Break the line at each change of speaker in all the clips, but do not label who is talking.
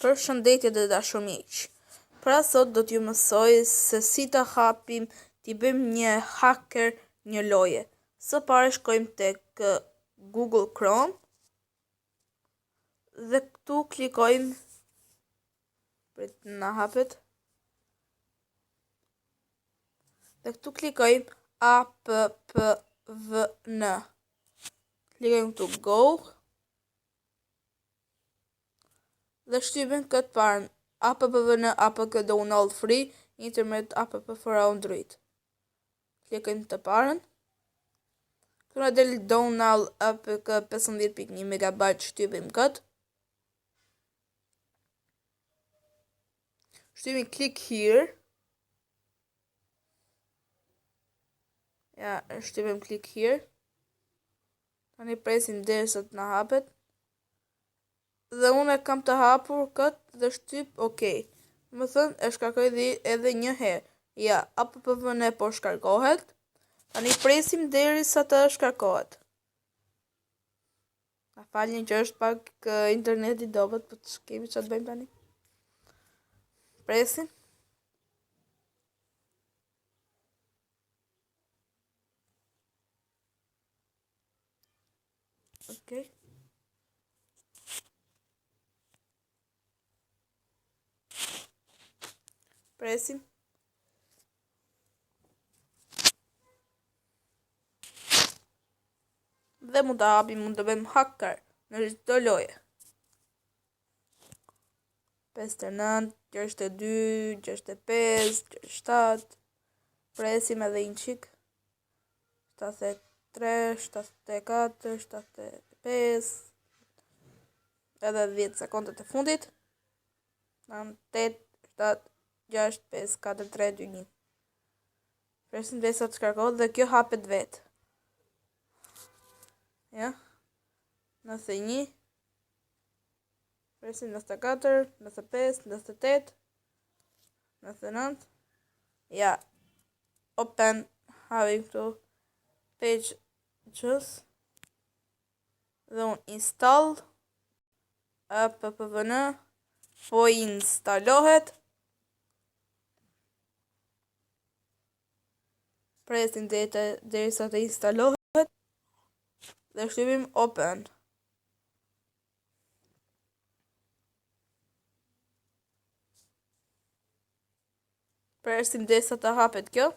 Përshëndetje dhe dashur miq. Pra sot do t'ju mësoj se si ta hapim, t'i bëjmë një hacker një loje. Së pare shkojmë tek Google Chrome dhe këtu klikojmë prit na hapet. Dhe këtu klikojmë APPVN. Klikojmë këtu Go. Dhe shtypim këtë parën APPVN APK download free internet app for Android. Klikojmë të parën. Këtu na del download APK 15.1 MB, shtypim këtë. Shtypim click here. Ja, shtypim click here. Tani presim derisa të na hapet. Dhe unë kam të hapur këtë dhe shtyp OK. Më thënë e shkarkoj edhe një herë. Ja, APPVN po shkarkohet. Tani presim derisa të shkarkohet. Na falni që është pak interneti dobët, po kemi çfarë të bëjmë tani. Presim. OK. Presim. Dhe mund të hapim, mund të bëjmë hacker në çdo loje. 59, 62, 65, 67. Presim edhe një çik. 73, 74, 75. Edhe 10 sekondet e fundit. 9, 8, 7, 6, 5, 4, 3, 2, 1. Presim derisa të shkarkohet dhe kjo hapet vetë. Ja. 91. Presim 94, 95, 98, 99. Ja. Open. Having to page just. Dhe unë install. APPVN. Po instalohet. Presim derisa të instalohet. Dhe shtypim open. Presim derisa të hapet kjo.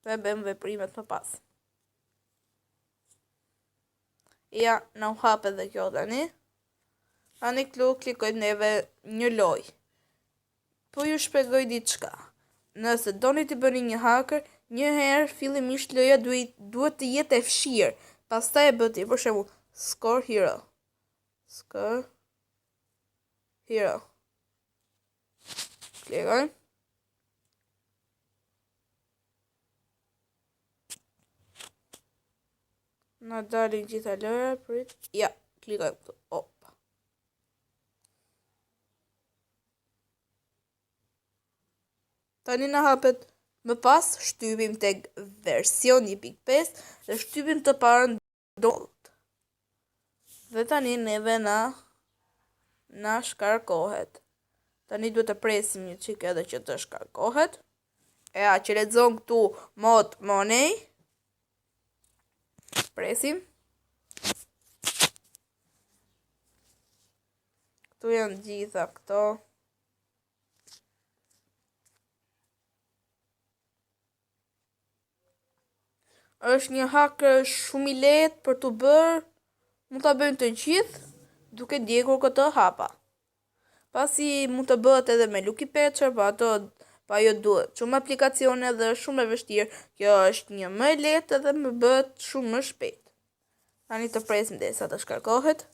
Dhe bëjmë veprimet më pas. Ja, na u hapet dhe kjo tani. Tani këtu klikojmë neve një lojë. Po ju shpjegoj diçka. Nëse doni të bëni një hacker, një herë fillimisht loja duhet të jetë e fshirë. Pastaj e bëti, për shembull, Score Hero. Score Hero. Klikojmë. Na dalin gjitha lojra, prit. Ja, klikojmë këtu. Opa. Tani na hapet më pas, shtypim tek version 1.5 dhe shtypim të parën download. Dhe tani neve na shkarkohet. Tani duhet të presim një çik edhe që të shkarkohet. Ja, që lexon këtu mod money. Presim. Këtu janë gjitha këto. Është një hacker shumë i lehtë për të bërë. Mund ta bëjmë të gjithë duke djegur këtë hapa. Pasi mund të bëhet edhe me Lucky Patcher, pa ajo duhet shumë aplikacione dhe është shumë e vështirë. Kjo është një më e lehtë edhe më bëhet shumë më shpejt. Tani të presim derisa të shkarkohet.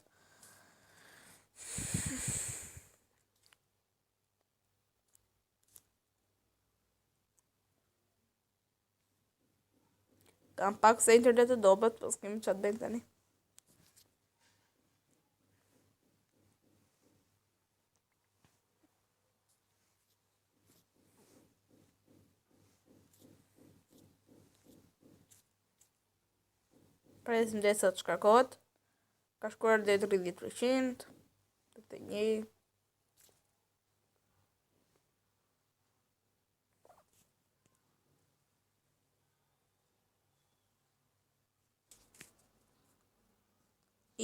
Kam pak se internet e dobët, po s'kemi çfarë të bëjmë tani. Presim dhe sa të shkarkohet. Ka shkuar dhe 30%. 31.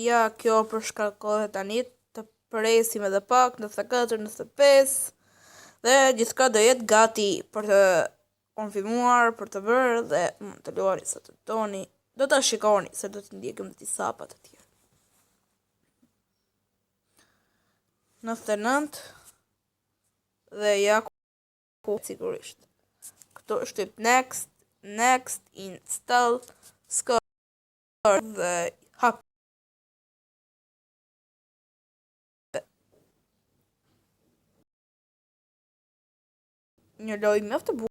Ja, kjo përshkarkohet tani, të presim edhe pak, 94, 95, dhe gjithka do jetë gati për të konfirmuar, për të bërë, dhe të luani sa të doni, do të shikoni se do të ndjekim të sapat të tjerë. 99, dhe ja ku sigurisht. Këto shtyp next, install, score, dhe hap. Një lojë mjaft të bukur.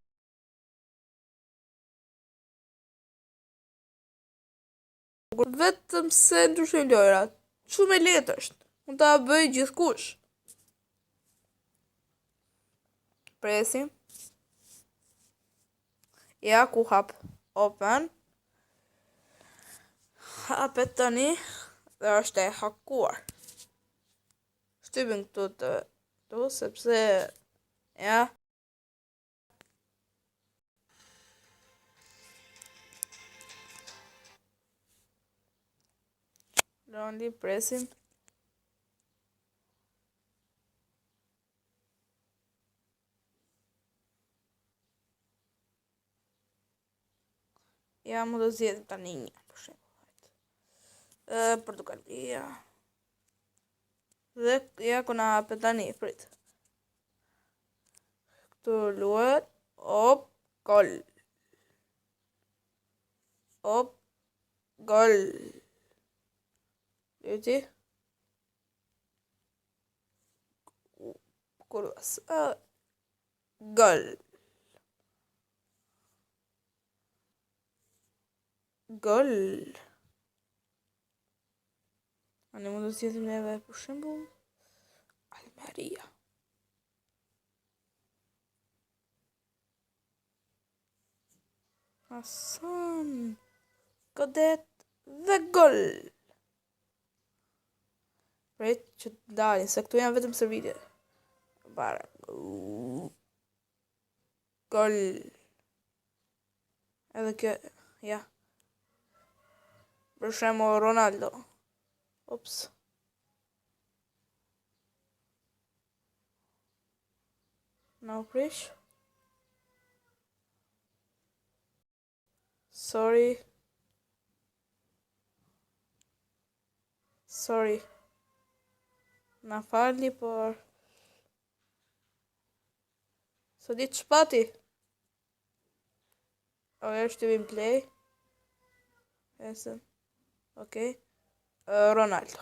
Vetëm se ndryshojnë lojrat. Shumë e lehtë është. Mund ta bëj gjithkush. Presim. Ja ku hap open. Hapet tani dhe është e hakuar. Shtypim këtu sepse ja Lonely, presim. Ja më do zgjedhim tani një, për shembull. Portugalia. Dhe ja ku na hapet tani, prit. Këtu luhet, op, gol. Op, gol. Leti. Kurvas. Gol. Gol. Ne mund të zgjedhim neve për shembull Almeria. Hasan. Godet dhe gol. Prit që të dalin, se këtu janë vetëm servitje. Bara. Gol. Edhe kjo, ja. Për shembull Ronaldo. Ops. Na u prish. Sorry. Na falni, por së ditë shpati. Shtypim play. Okej. Ronaldo.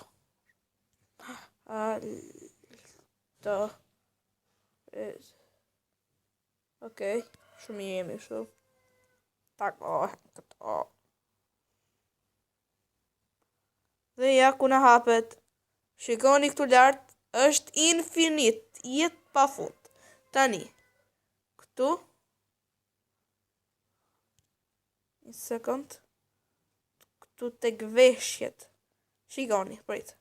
Okej. Shumë i jemi kështu. Këto. Dhe ja ku na hapet. Shikoni këtu lart, është infinit, jetë pa fund. Tani, këtu. Një sekund. Këtu tek veshjet. Shikoni, prit.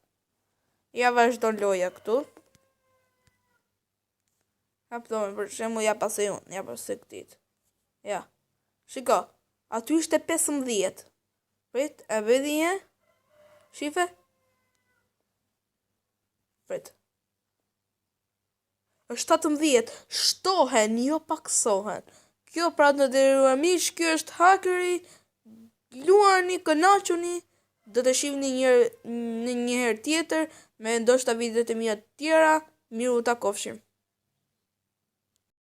Ja vazhdon loja këtu. Hapdojmë, për shembull, ja pasoj unë, ja pasoj këtit. Ja. Shiko, aty ishte 15. Prit, e bëdi një. Shife. Prit. Është 17. Shtohen, jo paksohen. Kjo pra të nderuar miq, kjo është hakeri. Luani, kënaquni. Do të shihni një herë tjetër me ndoshta videot e mia të tjera. Miru takofshim.